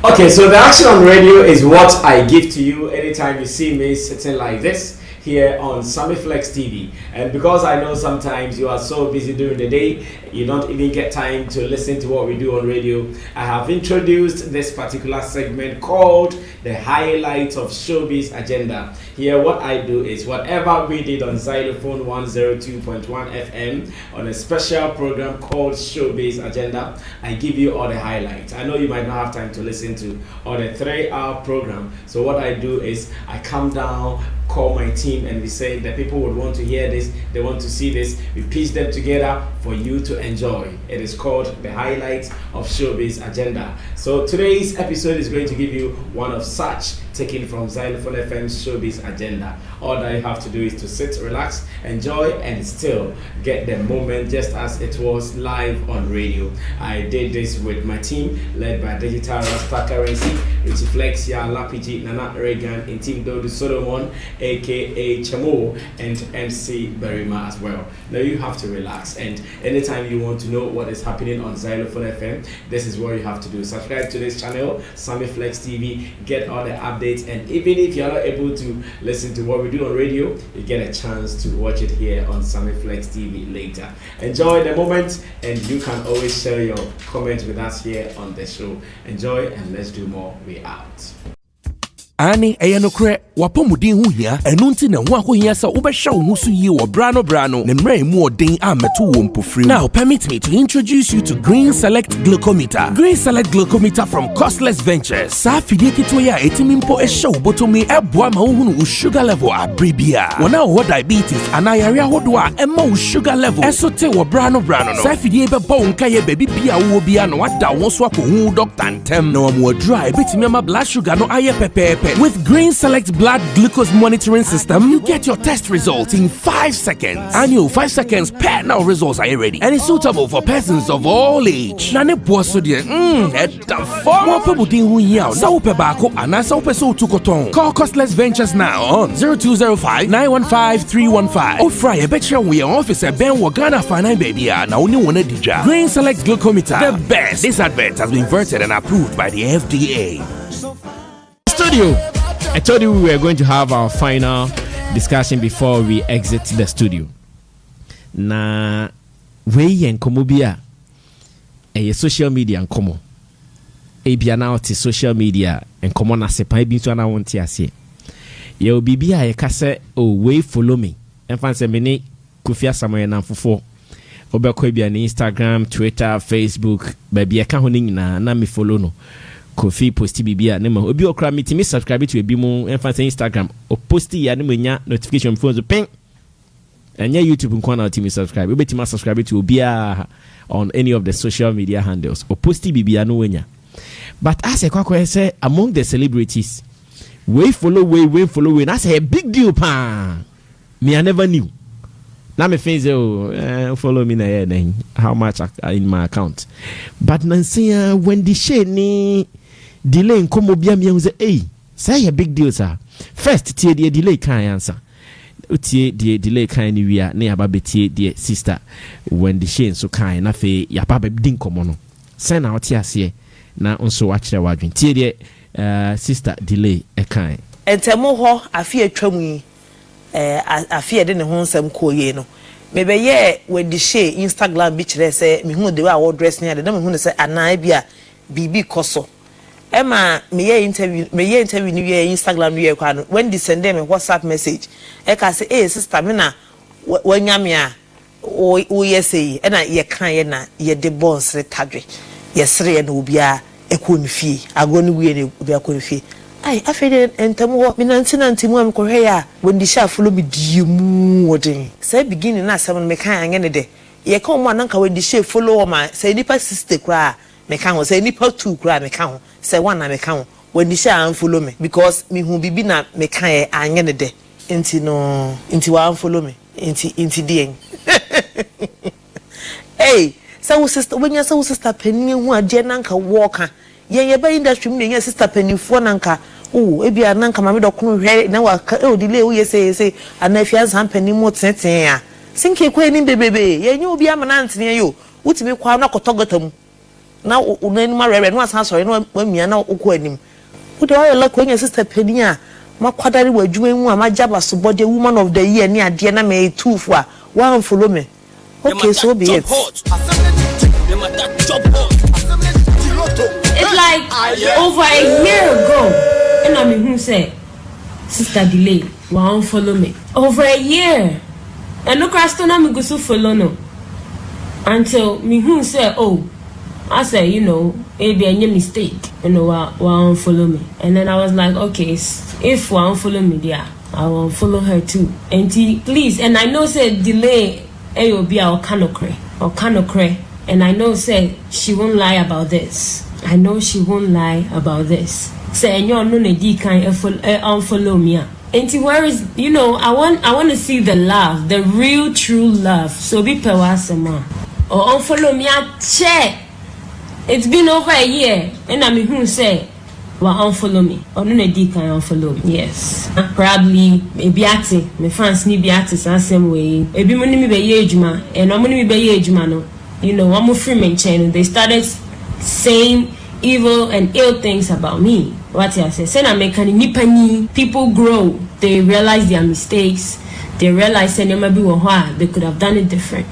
Okay, so the action on radio is what I give to you anytime you see me sitting like this here on Sammy Flex TV. And because I know sometimes you are so busy during the day, you don't even get time to listen to what we do on radio, I have introduced this particular segment called the highlights of Showbiz Agenda. Here what I do is whatever we did on Xylophone 102.1 FM on a special program called Showbiz Agenda, I give you all the highlights. I know you might not have time to listen to all the 3-hour program, so what I do is I come down, call my team, and we say the people would want to hear this, they want to see this, we piece them together for you to enjoy. It is called the highlights of Showbiz Agenda. So today's episode is going to give you one of such, taken from Xylophone FM's Showbiz Agenda. All that you have to do is to sit, relax, enjoy, and still get the moment just as it was live on radio. I did this with my team led by Digital Rasta Currency, Richie Flex, Ya Lapiji, Nana Reagan, and Team Dodu Solomon, aka Chamo, and MC Berima as well. Now you have to relax, and anytime you want to know what is happening on Xylophone FM, this is what you have to do. Subscribe to this channel, Sammy Flex TV, get all the updates, and even if you are not able to listen to what we do on radio, you get a chance to watch it here on Sammy Flex TV later. Enjoy the moment, and you can always share your comments with us here on the show. Enjoy, and let's do more. We out. Ani eyanokre wapomudin hu hia enunti na ho ahohia sa wobehwe wo husu yi wo brano ne mrai mu odin ameto wo mpofri. Now permit me to introduce you to Green Select Glucometer. Green Select Glucometer from Costless Ventures. Sa fidie kito ya etimimpo ehwe botomi eboa ma wo hunu sugar level abribia. Wona wo diabetes anayare ahodo a emma wo sugar level esote wo brano no. Sa fidie beba wo nkaye baby bia wo bia no wada wo so akohu doctor ntem na wo mo dry betimi ama blood sugar no aye pepepe. With Green Select Blood Glucose Monitoring System, you get your test results in 5 seconds. And you 5 seconds per now results are ready. And it's suitable for persons of all age. Nane boso die, Call Costless Ventures now on 0205-915-315. Or fry a betcha we are officer Ben Wagana Fana Baby na only one dija. Green Select Glucometer, the best. This advert has been vetted and approved by the FDA. Studio. I told you we were going to have our final discussion before we exit the studio. Na we en komobia e social media en komo. E bia na oti social media en komo na sepan bi so na wonti ase. Ye obibi a ye kase o we follow me. En fan se me ni Kofia Samoye na fofo. Obekọ bia na Instagram, Twitter, Facebook, ba bia ka ho ni nyina na me follow no. Kofi posti bibia nema obi okra me subscribe to ebi mu emfa Instagram o posti ya nema nya notification phone so ping anya YouTube nko na timi subscribe obetima subscribe to obia on any of the social media handles o posti bibia no wenya. But as a kwakwa say among the celebrities we follow that's a big deal pa. Me I never knew. Now me feel follow me na how much in my account. But Nancy Wendy Shay ni delay nkomo bia me hu say say a big deal sir. First tie the delay kan answer. Tie the delay kan ni wia na yaba betie the sister Wendy Shay so kan na fe yaba be din komo no. Say na otie ase na onso wa kire wadwen. Tie the sister delay e kan. Entemo ho afi atwamu yi afia de ne ho nsam koye no mebe ye Wendy Shay Instagram bi kire say me hu de wa dress ne ade na me hu ne say ana bia bibi koso ema me ye interview ni ye Instagram ni ye kwa no when send me WhatsApp message e ka say sister me na wanyame a o ye say e na ye kan ye na ye de bonsre tadwe ye sere ye na obi a ekonfie agonu wie ne obi akonfie. Ai afede entemu ho minanti mu am kohwe ya Wendy Shay follow me diemu odin say beginning na asem me kan anye ne de ye kan mo ananka Wendy Shay follow ma say nipa sister kra me kan ho say nipa 2 kra me kan ho say one na me kan ho Wendy Shay an follow me because me hu bibi na me kan anye ne de enti wa an follow me enti dien hey say sister when you say sister penny hu ade nanka walk ye ba industry me nya sister penifo nanka ebia nanka mame dokunu hwe na wa delay wo ye say anafia san penimo teten a sinke kwa ni bebebe ye nya obi amana ntene yo wutimi kwa na kotogotam na unanima rere no asan sorry no wamia na ukọ anim wo de wa like when sister pani a makwadare wadwuma mu a majaba so body woman of the year ni ade na me tufu a one follow me okay so be it. It's like over a year ago and I mean who said sister delay won't follow me over a year and look at na me go so follow no until me who said oh I said you know maybe any mistake you know won't follow me and then I was like okay if won't follow me there I won't follow her too and please and I know said delay will be our kanokre and I know say she won't lie about this. I know she won't lie about this. Say you no need kind unfollow me. And where is you know I want to see the love, the real true love. So be pewasema or unfollow me check. It's been over a year and I mean who say well unfollow me or no need kind unfollow me. Yes. Probably maybe ati my fans need be ati same way. Ebi money me be ye ejuma and I'm money me be ye ejuma no. You know, I'm a free channel. They started saying evil and ill things about me. What I say? Say, people grow. They realize their mistakes. They realize they could have done it different.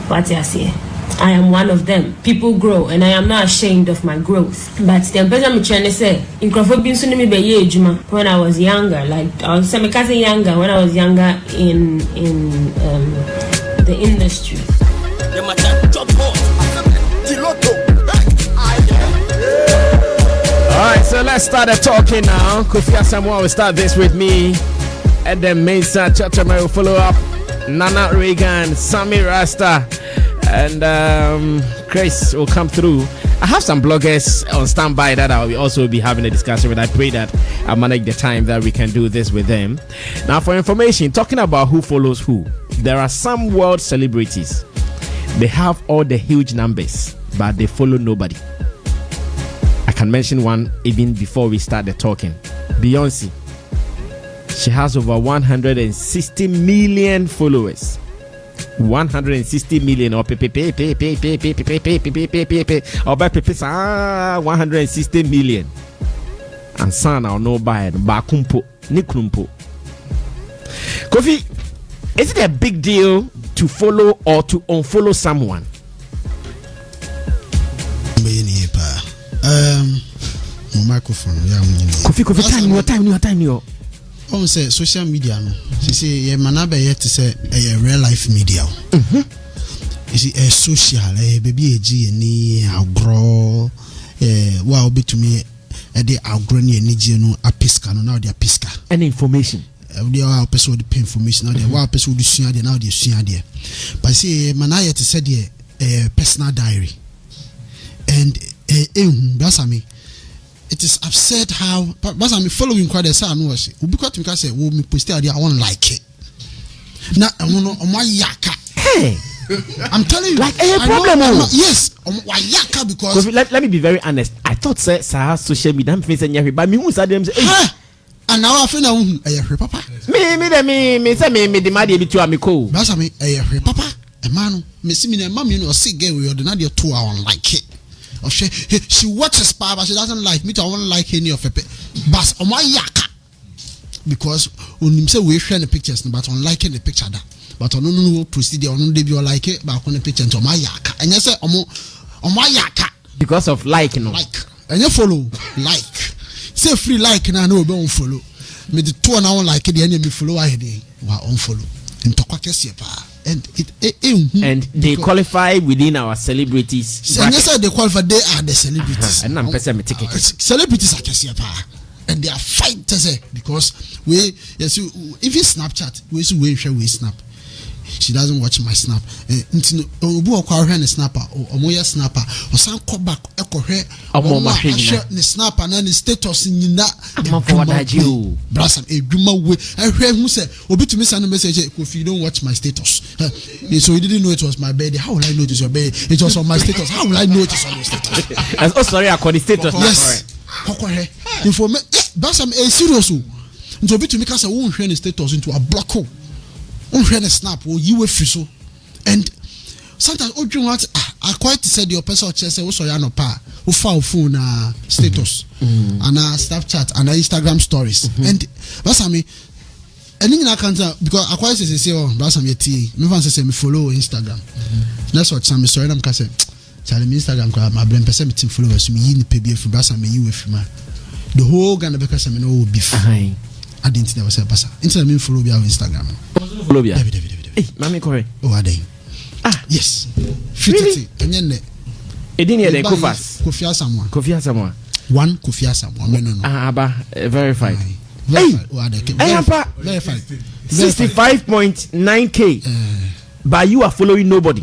What I say? I am one of them. People grow, and I am not ashamed of my growth. But the person I'm trying to say, when I was younger, like I was younger when I was younger in the industry. Alright, so let's start the talking now. Kofi Asamoah will start this with me. And then Mesa Chachama will follow up. Nana Reagan, Sammy Rasta, and Chris will come through. I have some bloggers on standby that I'll also be having a discussion with. I pray that I manage the time that we can do this with them. Now, for information, talking about who follows who, there are some world celebrities. They have all the huge numbers, but they follow nobody. I can mention one even before we start the talking. Beyonce. She has over 160 million followers. 160 million or 160 million. And son or no buy Bakumpo Nikrumpo. Kofi, is it a big deal to follow or to unfollow someone? Microphone. Kofi, time. On say social media no. She say ye manabe yet to say a real life media. You see a social baby ni agro wa obi to me the agro ni no apiska no now they apiska. Any information. They are person the information now they wa person the sua there now they sua there. But say manaya to say the personal diary. And that's me. It is upset how but I'm following quite a son was because me say we me post there I won't like it. Now I want my yaka. Hey, I'm telling you like a problem. Yes, my yaka because let me be very honest. I thought say social media I'm facing every but me who said them say and now I feel now papa. Me say me demand be to amiko. That's me papa. A man me see me na mama you know see girl we ordinary 2 hour like it. She watches power, but she doesn't like me. I won't like any of it. But on my yaka, because when you say we share the pictures, but on liking the picture that, but on no procedure, on debut like it, but on the picture to my yaka, and you say on my yaka because of liking, like, and you follow like, say free like, and I know don't follow. Me the 2 hour like it, the enemy follow I did, wa unfollow. In Tokwa and and they qualify within our celebrities. And yes, they qualify. They are the celebrities. And I'm celebrities are and they are fighters because we yes even Snapchat we share we snap. She doesn't watch my snap. Obu okwa the snapper or moya snapper or some come back ekohwe the snapper and the status in that brasam edwuma we ehwe hu say obi to me send message if you don't watch my status so you didn't know it was my birthday. How will I know it was your birthday? It was on my status. How will I know it is on your status? Oh sorry, I call the status. Yes. Information brasam serious so obi to me say won hwe the status into a block. Snap or you were so and sometimes o dream what I quite said your person or say wo so ya no pa wo fa phone status and Snapchat and Instagram stories and that's me any na can because I quite say oh that's me tea me fan say me follow Instagram that's what some story am ka say Charlie Instagram ko my brain person me team followers me yi ni pebie fi that's me yi we fi ma the whole Ghana because me no beef I didn't never say pasa Instagram me follow me on Instagram follow me hey mami correct oh are they yes. Really? And then Edini de Kofas. Kofi Asamoah. One Kofi Asamoah. No. Verified. Verified. Verified. 65.9K. But you are following nobody.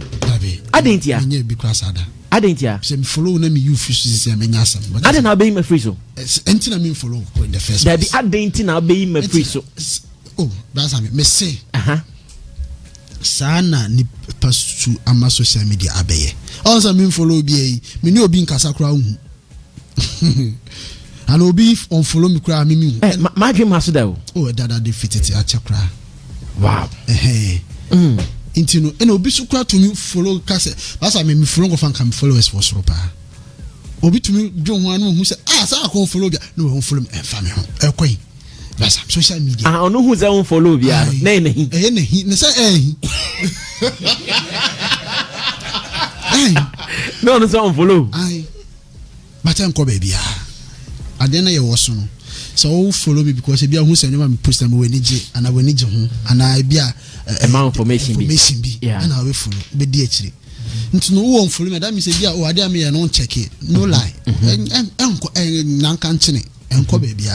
I didn't hear. I didn't hear. Say follow na me you fish say me nyasam. I didn't obey my free so. Enti na me follow in the first. There be I didn't na obey my free so. Oh, that's me say. Sana ni pasu ama social media abeye. Also me follow bi me ni obi nkasa kra hu. And obi on follow me kra me hu. My dream has that. Oh dada dey fit it a chakra. Wow. Inti no and obi so kra to me follow kase. That's why me follow go fan can followers for so pa. Obi to me do ho anu hu say say I come follow bia no ho follow me fa me ho. Ekoi. That's social media. I don't know who's on follow bia. Nei. Ne say No on follow. But I'm baby. I didn't know was no. So follow me because if you who say me post them when DJ and I will need you and I be amount information be. Yeah. And I will follow. Be DH. Into no one follow me. That means if you are there me and don't check it. No lie. And nankanchine. Enko baby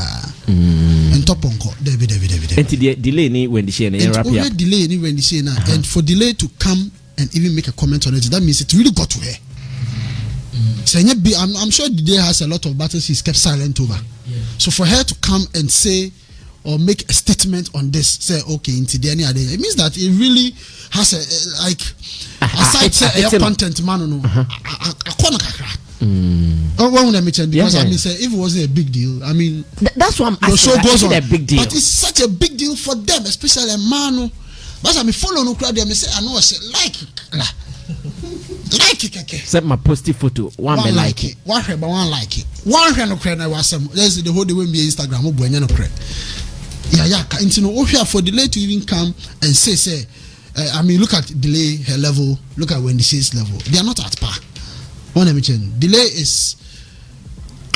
and top onko David and delay ni when the Shay and wrap up delay ni when the Shay now and for delay to come and even make a comment on it that means it really got to her. So I'm sure the day has a lot of battles she's kept silent over. So for her to come and say or make a statement on this, say okay into the any other, it means that it really has a like aside say a content man no Oh, why would I mention? Because I mean, say if it wasn't a big deal, I mean, that's what I'm asking. The show goes on. A big deal, but it's such a big deal for them, especially a man. But I mean, follow no crowd. They say, I know, I say like it. Set my posted photo. One like it. One like it. One no crowd. I was some. There's the whole day when be Instagram. No crowd. Yeah. Into no here for delay to even come and say. I mean, look at delay her level. Look at Wendy Shay's level. They are not at par. One mention delay is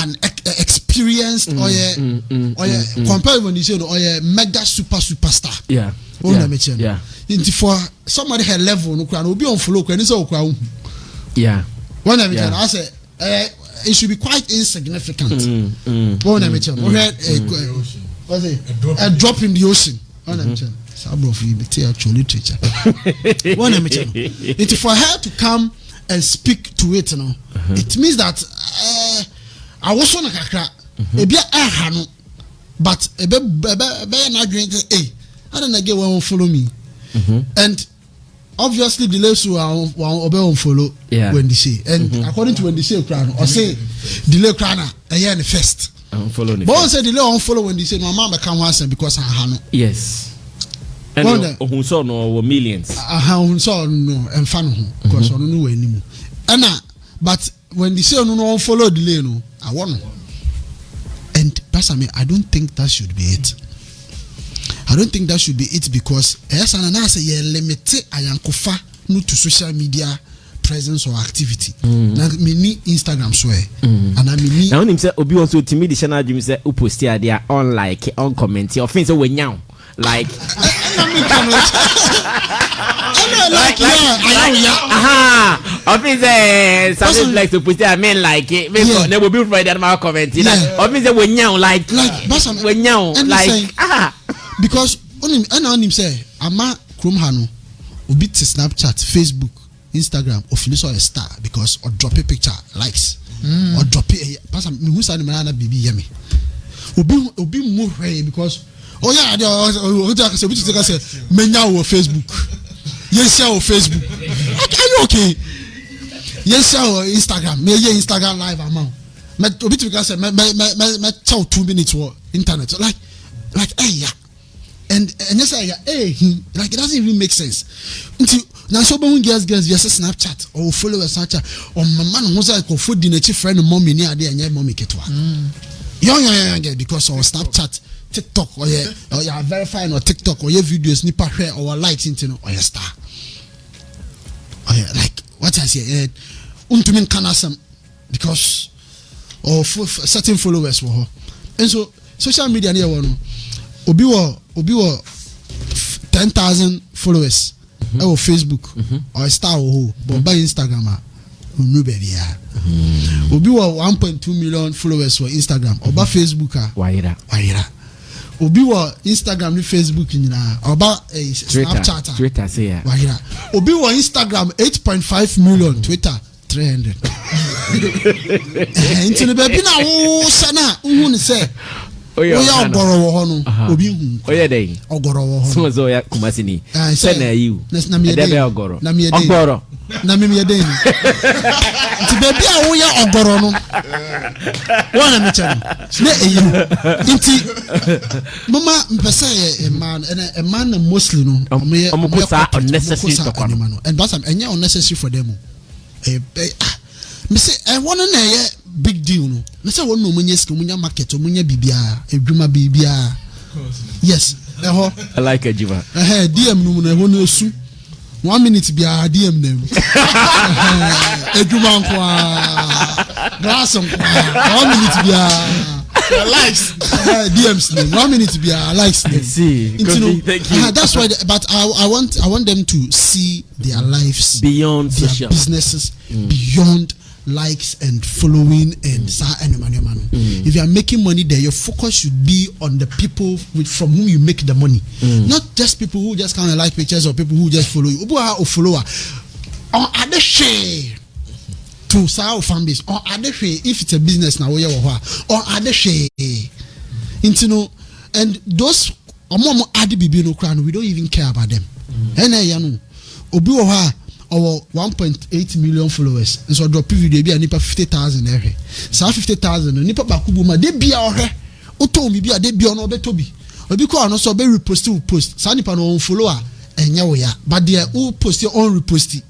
an experienced or compared when you say or mega superstar. Yeah. One mention. Yeah. Into for somebody her level no can be on follow can so yeah. One mention I say it should be quite insignificant. One mention. What's it? A drop in the ocean. One mention. Actual literature. One mention. Into for her to come and speak to it, you know. It means that I was on a kakra, a bit but a bit not drink. Hey, I don't get one follow me, and obviously the less will follow Wendy Shay, and according to Wendy Shay crown or say delay crown a year in the first. But say delay on follow Wendy Shay. My mama come once because I have yes. And who saw no millions. I saw no and fan because I don't know anymore. And but when the say no follow the lane, I want. And Pastor, I don't think that should be it. I don't think that should be it because yes, and I say yeah, limited ayankofa no to social media presence or activity. Na me ni Instagram so and I mean now him say obi want to me the channel dream say who post here they on like on comment or things we now like something like to put I mean like it they will be Friday my comment when now like when now like because him say ama krom ha no obi to Snapchat, Facebook, Instagram or finish a star because or drop a picture likes or drop it pass me who say na baby yemi obi move because oh yeah they say menya on Facebook yes on Facebook are you okay yes on Instagram me Instagram live amount me obi to say me chow 2 minutes for internet like hey yeah and yes hey like it doesn't even make sense until Now so when girls yes Snapchat or follow a Snapchat or my man who's like for food dinner friend mommy near there and mommy ketwa. Young because or Snapchat, TikTok or you verifying or TikTok or your videos nipa share or likes into or your star. Oh yeah, like what I say, untumin kanasam because or certain followers were. And so social media near one obi wa 10,000 followers or Facebook or star or but by Instagram no baby obi wa 1.2 million followers for Instagram or by Facebook waira obi wa Instagram ni Facebook nyina or by Snapchat Twitter say ya waira obi wa Instagram 8.5 million Twitter 300 into the baby na wo sana hu ni say oya ogoro wo ho no obi hu oya dey ogoro wo ho so zo ya kumasi ni say na you na me dey ogoro na me dey ogoro na me dey ti baby a wo ya ogoro no wana me chan na eyi nti mama mpesa e man na mostly no omukosa unnecessary to kwano and that's enya unnecessary for them me say I want na big deal no me say won no munye ski munya market munya bibia edwuma bibia yes I like a jiva DM no na ho no su 1 minute bia DM na edwuma kwa glass kwa 1 minute bia likes DMs 1 minute bia likes see thank you that's why but I want them to see their lives beyond their social businesses beyond likes and following and if you are making money there, your focus should be on the people from whom you make the money, not just people who just kind of like pictures or people who just follow you. Or follower or other share to sell fan base or other share if it's a business now or other share into no and those we don't even care about them. And our 1.8 million followers and so drop video be nipa 50,000 every so 50,000 nipa bakubu ma de bia ohwe oto mi bia de bia no be tobi obi ko no so be repost post sa nipa no follower enye wo ya but there who post on repost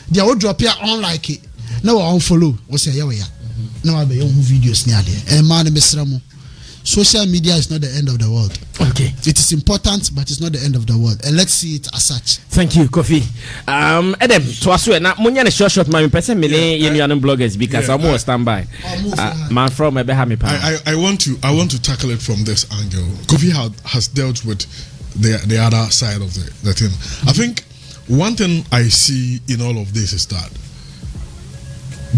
there wo drop ya on like it na wo on follow wo say ye wo ya na wa be your videos ni ade e ma na mesra mo. Social media is not the end of the world. Okay. It is important, but it's not the end of the world. And let's see it as such. Thank you, Kofi. Adam, to us, na munya ne short my person many young bloggers because I'm more standby. Man from I want to tackle it from this angle. Kofi has dealt with the other side of the thing. I think one thing I see in all of this is that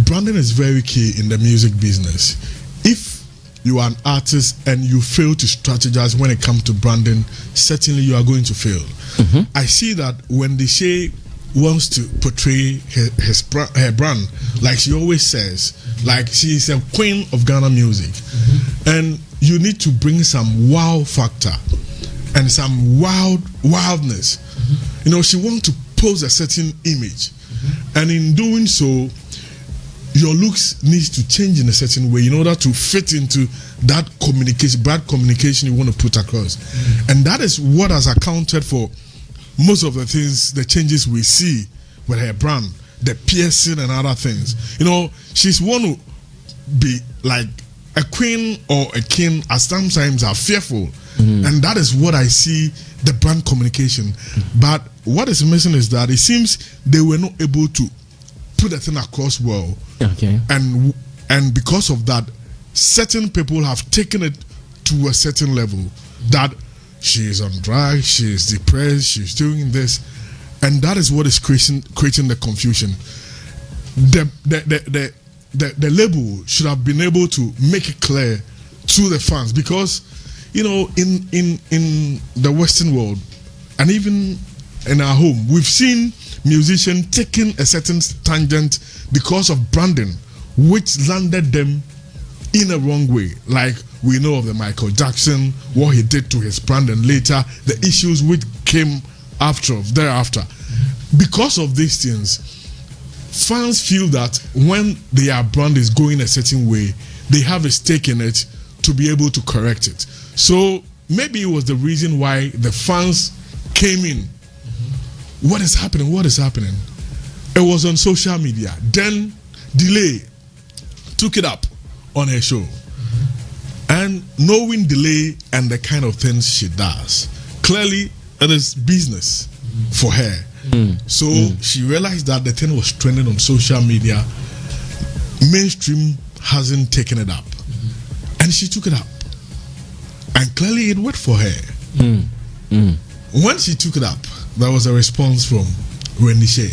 branding is very key in the music business. If you are an artist and you fail to strategize when it comes to branding, certainly you are going to fail. I see that when the Shay wants to portray her brand, like she always says, like she is a queen of Ghana music, and you need to bring some wow factor and some wildness. You know, she wants to pose a certain image, and in doing so, your looks needs to change in a certain way in order to fit into that brand communication you want to put across. And that is what has accounted for most of the things, the changes we see with her brand, the piercing and other things. You know, she's want to be like a queen or a king, as sometimes are fearful. And that is what I see the brand communication. But what is missing is that it seems they were not able to put the thing across well. Okay. And because of that, certain people have taken it to a certain level that she is on drugs, she is depressed, she's doing this, and that is what is creating the confusion. The label should have been able to make it clear to the fans, because you know in the Western world and even in our home, we've seen musicians taking a certain tangent because of branding, which landed them in a wrong way. Like we know of the Michael Jackson, what he did to his brand, and later the issues which came thereafter. Because of these things, fans feel that when their brand is going a certain way, they have a stake in it to be able to correct it. So maybe it was the reason why the fans came in what is happening? What is happening? It was on social media. Then Delay took it up on her show. And knowing Delay and the kind of things she does, clearly it is business for her. So she realized that the thing was trending on social media. Mainstream hasn't taken it up. And she took it up. And clearly it worked for her. When she took it up, there was a response from Wendy Shay.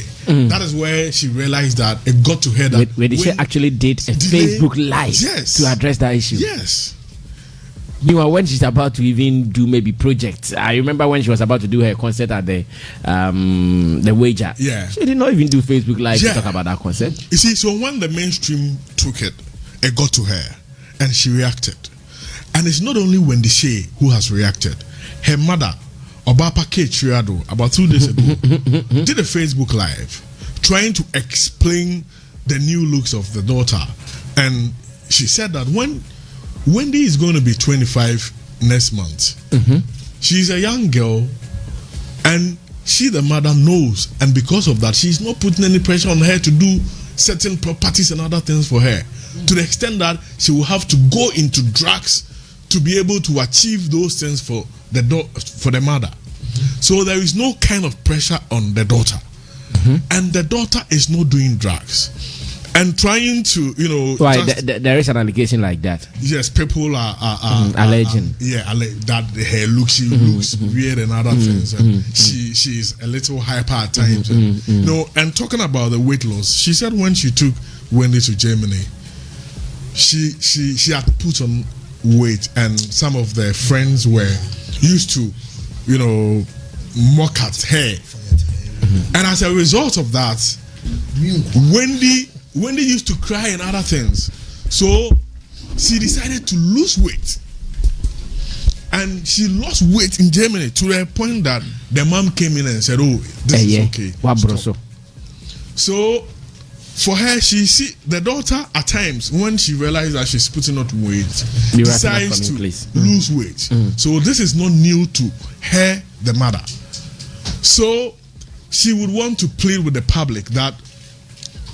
That is where she realized that it got to her that Wendy Shay actually did a Facebook Live to address that issue. Yes. Meanwhile, when she's about to even do maybe projects, I remember when she was about to do her concert at the Wager. Yeah. She did not even do Facebook Live to talk about that concert. You see, so when the mainstream took it, it got to her and she reacted. And it's not only Wendy Shay who has reacted. Her mother, Obapa K. Triado, about 2 days ago, did a Facebook Live trying to explain the new looks of the daughter. And she said that when Wendy is going to be 25 next month, she's a young girl and she, the mother, knows. And because of that, she's not putting any pressure on her to do certain properties and other things for her. To the extent that she will have to go into drugs to be able to achieve those things for the mother. So there is no kind of pressure on the daughter. And the daughter is not doing drugs and trying to, Why there is an allegation like that? Yes, people are alleging. That her look, she looks weird and other things, and she's a little hyper at times. And talking about the weight loss, she said when she took Wendy to Germany, she had put on weight, and some of their friends were used to, mock at her. And as a result of that, Wendy used to cry and other things. So she decided to lose weight. And she lost weight in Germany to the point that the mom came in and said, "Oh, this is okay." Stop. So for her, the daughter at times, when she realizes that she's putting on weight, decides to lose weight. So this is not new to her, the mother. So she would want to plead with the public that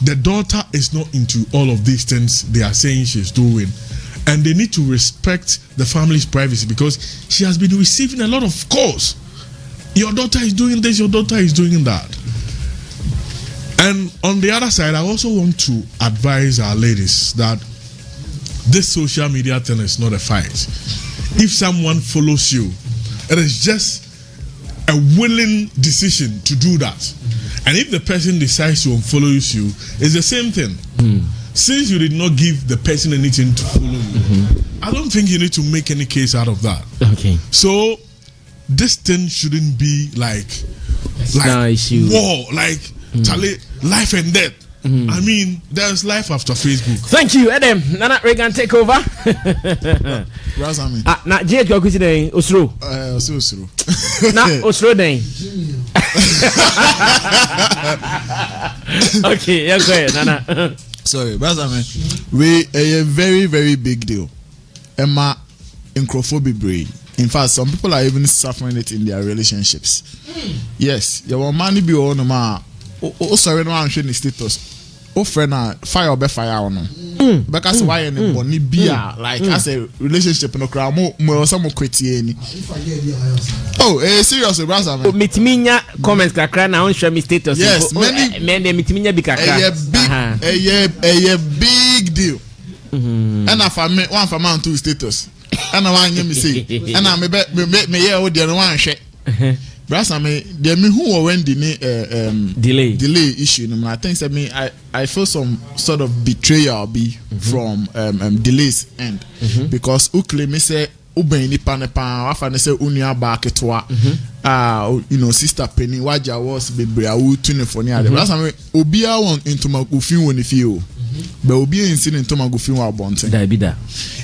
the daughter is not into all of these things they are saying she's doing, and they need to respect the family's privacy, because she has been receiving a lot of calls. Your daughter is doing this, your daughter is doing that. And on the other side, I also want to advise our ladies that this social media thing is not a fight. If someone follows you, it is just a willing decision to do that. And if the person decides to unfollow you, it's the same thing. Since you did not give the person anything to follow you, I don't think you need to make any case out of that. Okay. So this thing shouldn't be like war, like life and death. I mean, there's life after Facebook. Thank you, Adam. Nana Reagan, take over. Na Jake Yokusi Day, Osro. Osro. Na Osro Day. Okay, yeah, go ahead, Nana. Sorry, brother man. We a very, very big deal. Emma incrophobic brain. In fact, some people are even suffering it in their relationships. Yes, your money be on ma. Oh, sorry, no, I'm showing the status. Oh, friend, fire or be fire or no. Because why any money be like as a relationship no crowd more some quitty. Oh, seriously, brother man. Mitiminya comments kakra na on share me status. Yes, many men mitiminya be kakra. A big deal. And if I make one for man two status. And I want me say. And I me yeah o dey no one share. Brasa me dey me who Wendy delay issue no. I think I feel some sort of betrayal from Delay's end because who claim me say uben nipa afa ne say unua ba ketwa sister Penny waja was bebre awu tune for near. Brasa me obia won into my ofin woni fie but obia insin into my ofin wa bonten da bi da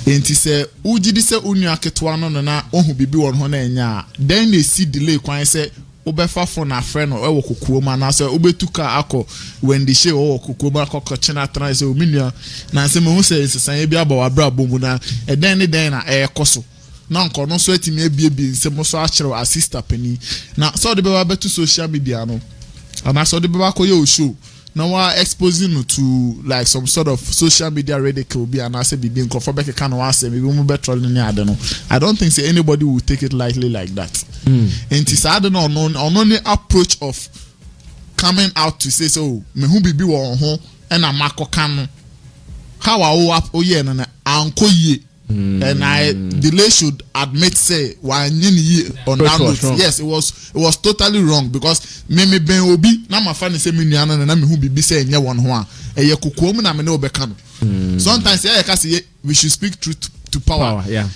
enti say ugidi say unua ketwa no na ohu bibi won ho na enya then they see Delay kwan say obefa for na friend no ewo kokuo ma na say obetuka akọ Wendy Shay o kokuo ma akọ chena tran say ominua na say me hu say sesan bi aba wa bra bomu na eden ne den na ekoso na nko no so atimi ebie nsem so a kire sister Penny na so de be wa betu social media no and I saw the Babako yo show. Now we're exposing you to like some sort of social media ridicule be and I say be being conformed to kind of say maybe we better than I don't know. I don't think say anybody will take it lightly like that. And it's I don't know on only approach of coming out to say so me who be one home and a Marco Cano. How I up oh yeah and uncle ye. And I delay should admit say why on that yes it was totally wrong because me ben obi na my fan say me nuana na me hu bibi say enye won ho a eye kokom na me no obeka no sometimes yeah ka say we should speak truth to power yeah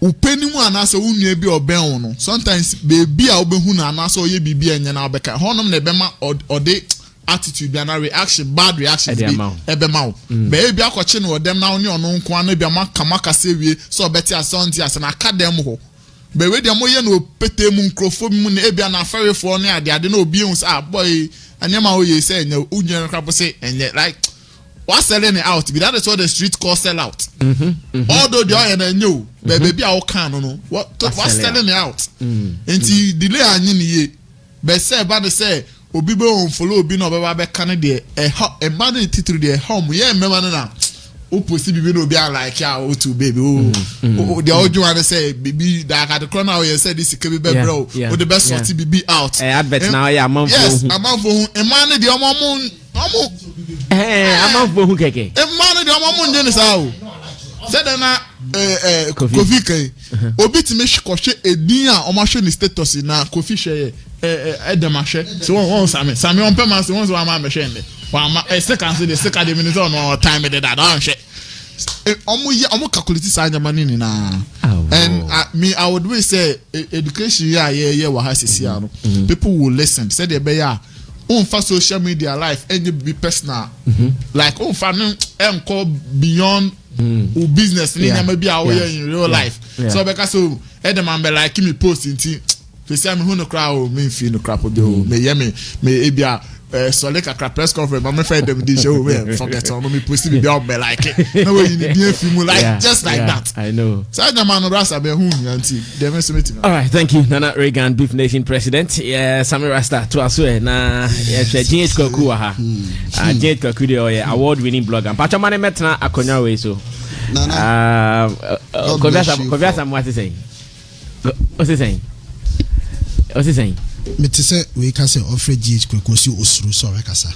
upeni mu anase unua bi oben no sometimes baby a obehu na anase oye bibi enye na obeka honom na ebema ode attitude bi na reaction bad reaction bi ebe ma baby akwache no dem na oni ono nko an bi amaka se wie so beti asonti ase na academy ho be we dem ye no pete mu nkrofo mu na ebia na afarefo no ade na obi ehun say boy anyama oye say enya unye krabo say enye like what's selling it out be that is what the street call sell out although the oil na enyo baby a o kan no what's selling it out enti delay anyi ni ye be say ba de say obi be on follow obi na obeba be kan de e ma de titiri de home ye mema na o post bibi no obi like ya o to baby o the old one say baby that at the corner you say this can be bro o the best sort bibi out advert now ya amount yes amount for e ma de omo amount for who keke e ma de omo nje ni sa o said na Kofi kai obi ti me hwehwe edin a omo hwe ni status na Kofi hwe Edemashe so won Sammy on pay man so won so am hwe nde wa ma second say the second minute on time dey that don hwe omo calculate sa anya mani ni na and I would really say education yeah wa hasisi no people will listen say the be ya on for social media life any be personal like on for enko beyond business ni maybe in real life so because so Edeman be like me post inti fesi am hu no kra o me fi no kra podo me ye me ebia so like a press conference but me find them dey show me forget on me post be be like it no way you dey film like just like that I know so Edeman no rasa be hu nyanti dem estimate. All right, thank you Nana Reagan Beef Nation president Sammy Rasta to aso na Judgement Kwaku ha Judgement Kwaku dey award winning blogger pacha mane metna akonya we so Koviasa what is saying what's he saying me te say we can say offer GH Kwakosi osuru so we kasa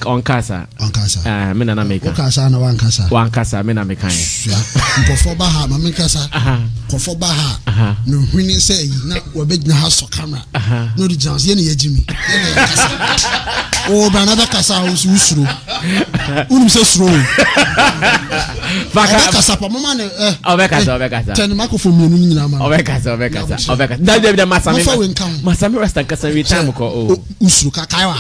on kasa me na make kasa na wan kasa me na make kan nkofo ba ha ma me kasa nkofo ba ha no hwini say na we be gina ha so camera no the chance ye na yejimi o ba na ba kasa osuru unum se suru baka kasa pa mama ne obekasa ten microphone me no nyina ma obekasa da masami rasta kasa we time ko usuru kakaiwa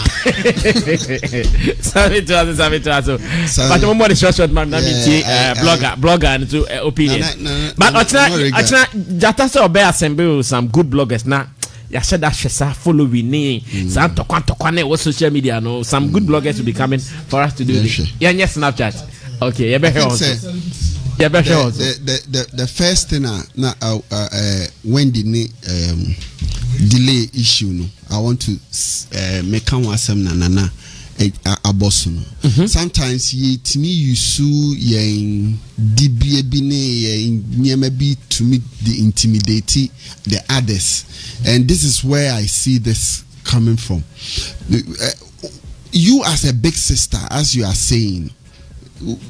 sabe to aso but mo more short man na me blogger and to opinion but achna jata so be assemble some good bloggers na ya said that shesa follow we need some to kwane what social media no some good bloggers will be coming for us to do this yes Snapchat okay you better the first thing na Wendy ni delay issue no I want to make one some na abosu no sometimes ye timi yusu ye dibie bi ne ye nyema bi to me the intimidate the others and this is where I see this coming from. You as a big sister, as you are saying,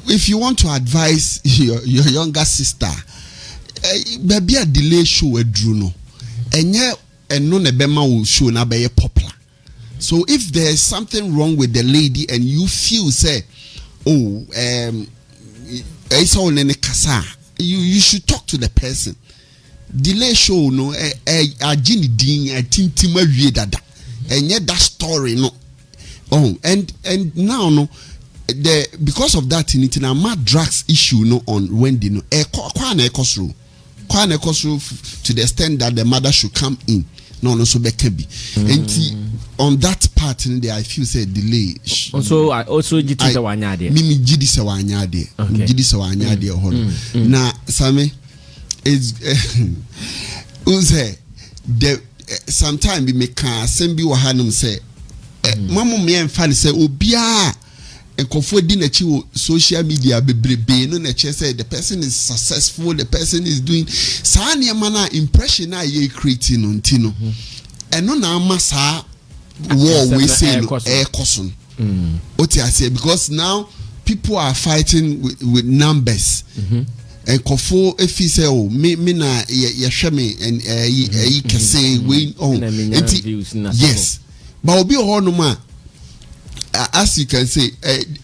if you want to advise your younger sister, maybe a delay show a druno and no nebema will show na be popular. So if there is something wrong with the lady and you feel say, oh, it's all in a kasa, you should talk to the person. Delay show no a jini ding a tintima dada and yet that story no and now no because of that in it na mad drugs issue no on Wendy no kwana ekosro to the extent that the mother should come in no so be can be and on that part in there I feel say delay also jiti se wanya de mimi jidi se wanya de ho na Sammy is the sometime we make send be wahanum say mama me en fan say obia nkofo di na chi social media bebrebe no na che say the person is successful, the person is doing sa na na impression na ye creating no ntino eno na ama sa war we say no koson oti ase because now people are fighting with numbers and kofo if you say oh me na ye hwe me and you can say we yes but obi ho no ma as you can say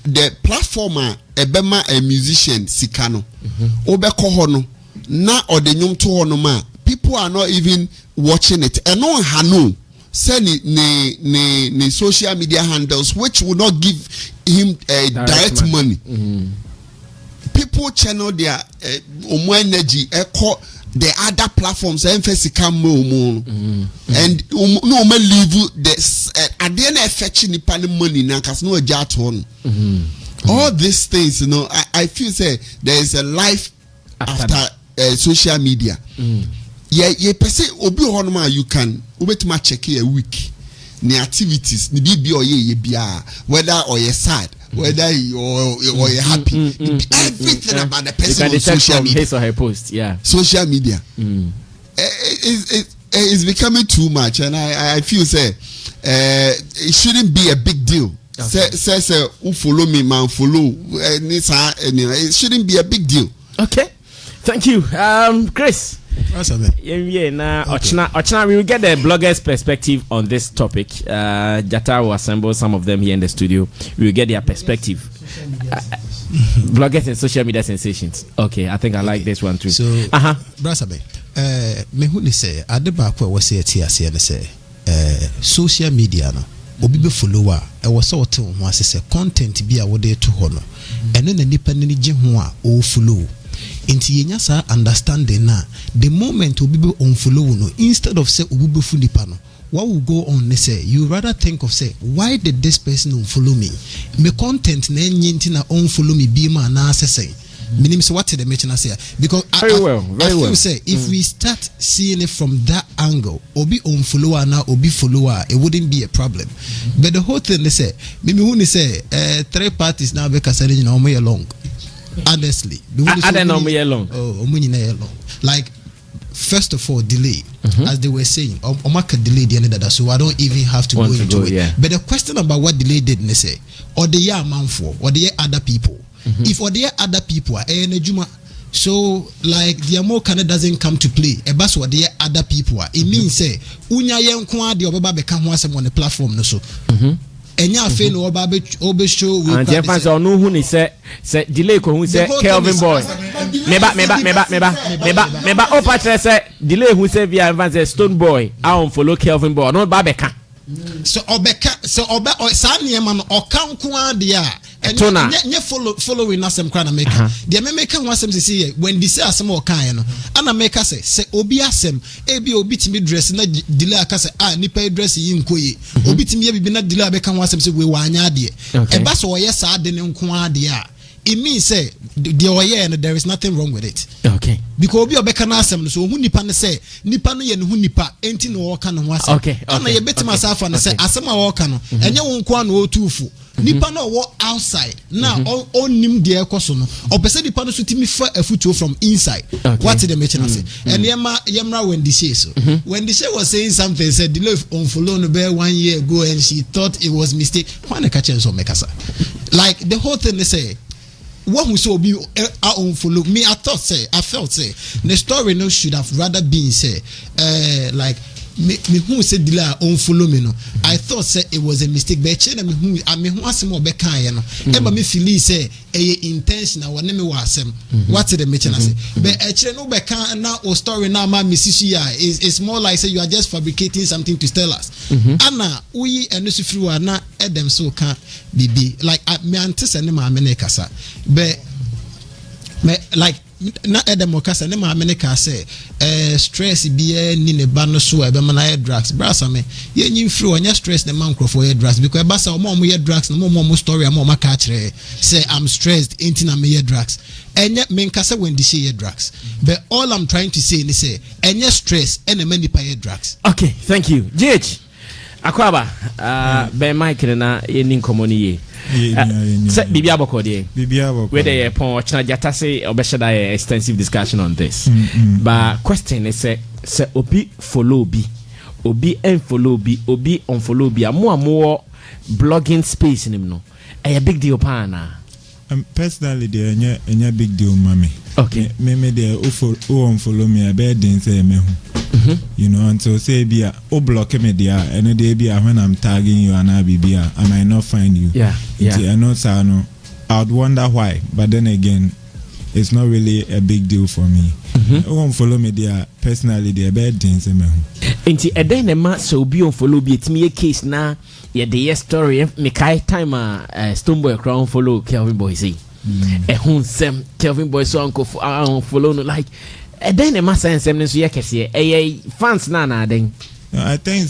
the platformer ebema a musician sikano obeko ho no na odenyum to ho no ma people are not even watching it and no hanu send ni social media handles which will not give him direct money. People channel their energy echo the other platforms emphasis come more and no man leave this at the end of fetching the money now cause no jat one all these things I feel say there is a life after social media yeah per se obi honoma you can obetima check a week the activities the bibi or ye bia whether or you sad whether you're happy everything about the person on social media his or her post social media it's becoming too much and I feel say it shouldn't be a big deal. Say who follow me man follow it shouldn't be a big deal. Okay, thank you Chris. Ochina, we will get the bloggers' perspective on this topic. Jata will assemble some of them here in the studio. We will get their perspective. Bloggers and social media sensations. Okay, I think I like this one too. So, Brasabe, me who say adeba kwa wase tia say social media no obi be follower e was sort of ho say content bi a wode to ho no eno na nipa ni gye ho a o follow. Inti yenya sa understanding na the moment obi be unfollow no instead of say obi be fu nipa no what will go on ne say you rather think of say why did this person unfollow me content na nyinti na unfollow me bi ma na say meaning so what the mention say because I feel say if we start seeing it from that angle obi unfollower na obi follower it wouldn't be a problem but the whole thing they say me who ni say three parties now be kasari na omo long. Honestly, like first of all, delay as they were saying, Omaka delayed the end of that, so I don't even have to go into it. Yeah. But the question about what delay did they say, or the year man for, or the year other people. If or the year other people are so like the American doesn't come to play. A bus what the other people are. It means say unya yen kwa the obaba become once on the platform no so. Enya fe no obe show we and Jefans on who ni say delay ko who say Kelvin boy meba opatre say delay who say via Evans Stone boy I on follow Kelvin boy no ba beka so sa niema no okan ko ade a nye following asem kra na make de me make one asem say when this asem okan no ana make say obi asem ebi obi timi dress na delay aka say nipa dress yi nkoye obi timi bibi na delay abeka one asem say we wanya ade e ba so oye sa ade ne nko ade a it means say the oye and there is nothing wrong with it. Okay. Because obi obeka na asem no so hu nipa ne say nipa no ye ne hu nipa enti no wo ka no asem. Okay. Ana ye betima safa no say asem a wo ka no enye wo nko na o tufu. Nipa no wo outside now onim de ekoso no opese nipa no so timi fa afutuo from inside. What did the mention say? And yemra Wendy Shay so Wendy Shay was saying something said the love on follow no bear 1 year ago and she thought it was mistake. Why na catch so make us like the whole thing they say what who so be unfollow me I felt say the story no should have rather been say like me who said delay unfollow me no I thought say it was a mistake but che na me who asem obeka no e me feel say intentional when me wasem what the mention say but che no beka na o story na ma misisi ya is more like say you are just fabricating something to tell us ana we eno sufiri na edem so ka bibi like me antese ne ma me kasa but me like na edem okasa ne ma me ka say stress bi ni ne ba no so e be na drugs brasa me ye nyi free onya stress ne man crofo ye drugs because e ba sa mo ye drugs no mo story mo ma ka kire say I'm stressed ain't na me ye drugs enye me nkasa when this ye drugs but all I'm trying to say is say enye stress and many pa ye drugs. Okay, thank you GH. Akwaba, Ben Mike na any common set Bibia Bokode. Whether a pon Jata say or better extensive discussion on this. But question is say Obi follow B, Obi unfollow B, Obi unfollow B. More blogging space in him no. A big deal pana. Personally, there any big deal, mommy. Okay. Me there who unfollow me. I bet didn't say me. You know, and so say be a block me there, and they be when I'm tagging you and I be I might not find you. Yeah. I know, so I know. I'd wonder why, but then again, it's not really a big deal for me. Who unfollow me there personally? They bad things me. Inti a day ne ma so be unfollow be it me a case na ye the story me kai time Stoneboy crown follow Kelvin Boy say. Sem Kelvin Boy so uncle follow no like. A day ne ma sense them so yakese e fans na den. I think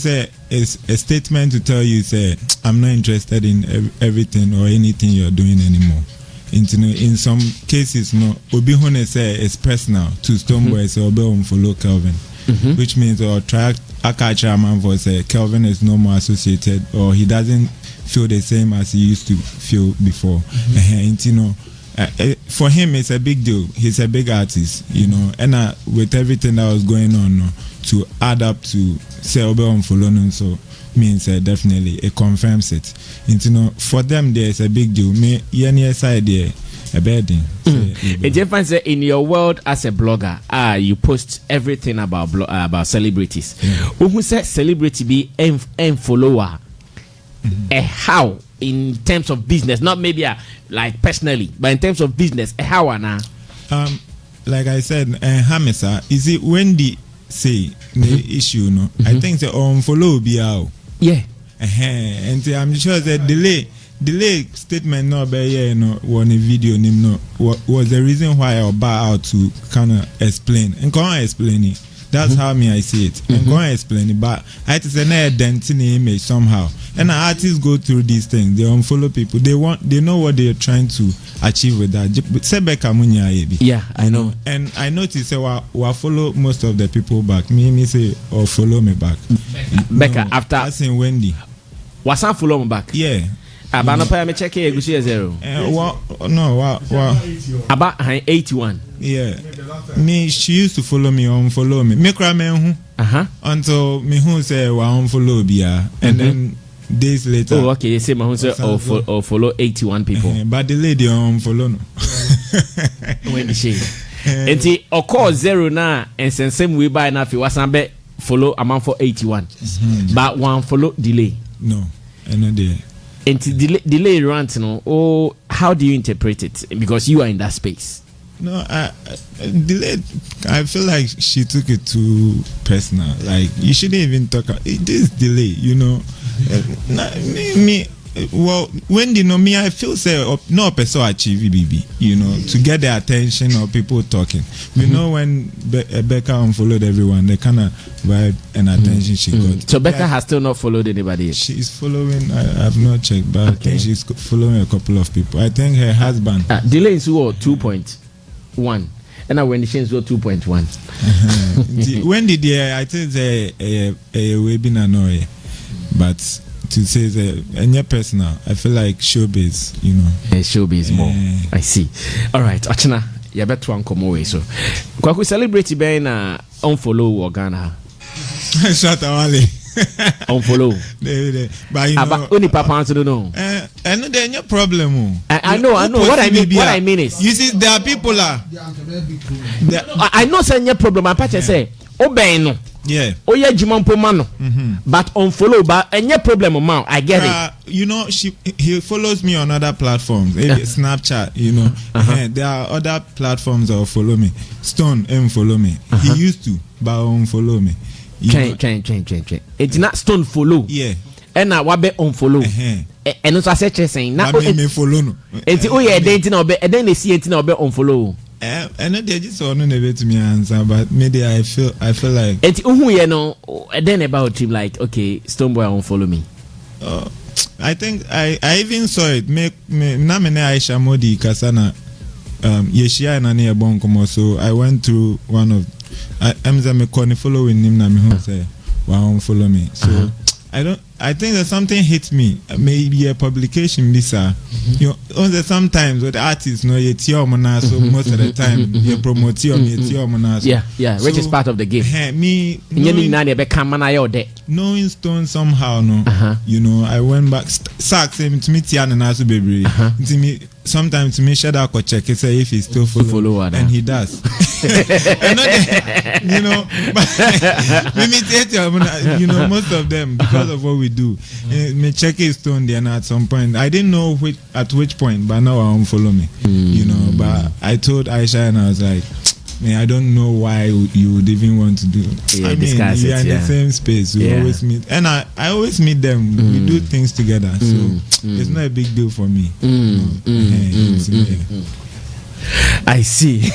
it's a statement to tell you say I'm not interested in everything or anything you're doing anymore. In some cases, no, Obi Hone say it's personal to Stoneboy, so Obi unfollow Kelvin, which means or try a catch a man for say Kelvin is no more associated or he doesn't feel the same as he used to feel before. For him, it's a big deal. He's a big artist, you know, and with everything that was going on, to add up to say Obi unfollow, so means definitely it confirms it. For them there's a big deal. Me any side there a bad thing. In your world as a blogger, you post everything about celebrities. Who said celebrity be and follower? How in terms of business, not maybe like personally, but in terms of business, how now? Like I said, Hamisa, is it Wendy say the issue? No, I think the follow be out. Yeah. And I'm sure that delay statement no be one video no was the reason why I bow out to kind of explain and can't explain it. That's how I see it. And can't explain it, but I had to say na dent in the image somehow. And artists go through these things. They unfollow people. They know what they're trying to achieve with that. Yeah, I know. And I noticed I follow most of the people back. Me say or follow me back. Becca after that's in Wendy. Was I follow me back? Yeah. About no me check here. Go see 0. About 81. Yeah. Me she used to follow me or unfollow me. Me cry me until me who say wa unfollow bia and then days later. Oh, okay. They say my say or follow 81 people. But the lady unfollow no. When she. And see, of course 0 now and same we buy now. If you was be follow amount for 81, but one follow delay. No, and there. And delay rant, oh, how do you interpret it? Because you are in that space. No, delay. I feel like she took it too personal. Like you shouldn't even talk. This delay, you know. Well, Wendy, me, I feel say no person achieve BB, you know, to get the attention of people talking. You know, when Becca unfollowed everyone, the kind of vibe and attention she got. So Becca has still not followed anybody. She's following. I have not checked, but I think she's following a couple of people. I think her husband. Delay is 2.1. And now Wendy Shane's 2.1. Wendy, dear, I think a webinar no, but. To say that any personal, I feel like showbiz, you know. Showbiz more. I see. All right, Achina, you better one come away. So, Kwaku celebrity be na unfollow or Ghana. Shut away. Unfollow. But you know, only Papa answer no. I know there's no problem. I know. What I mean is, you see, there are people I know say no problem. I patch say, obey no. Yeah. Oh yeah, Jumampo mano. But unfollow, but any problem amount. I get it. You know, he follows me on other platforms. Snapchat, you know. There are other platforms that follow me. Stone follow me. He used to, but unfollow me. Change. It's not Stone follow. Yeah. And now what be unfollow? And also I said saying now me follow no. It's oh yeah, then they see it now be unfollow. I know they just want to me answer, but maybe I feel like it's you know. Then about him like okay, Stoneboy won't follow me. I think I even saw it. Me na me Aisha Modi Kasana Yeshia na ne bon komo, so I went through one of I'm me following him na me home say won't follow me. So I think that something hit me. Maybe a publication, Lisa. You know, sometimes with artists, no, so most of the time you promote your yeah, which is part of the game. Me knowing Stone somehow, no, you know, I went back. Sax him to meet Tian and Asu baby. To me, sometimes to me, shut up or check it, say if he's still follow, and he does. And you know, but you know, most of them because of what we do. Me check his Stone there, and at some point, I didn't know at which point, but now I won't follow me. You know, but I told Aisha and I was like, man, I don't know why you would even want to do. Yeah, I mean, we are in the same space. We always meet, and I always meet them. We do things together, so it's not a big deal for me. I see.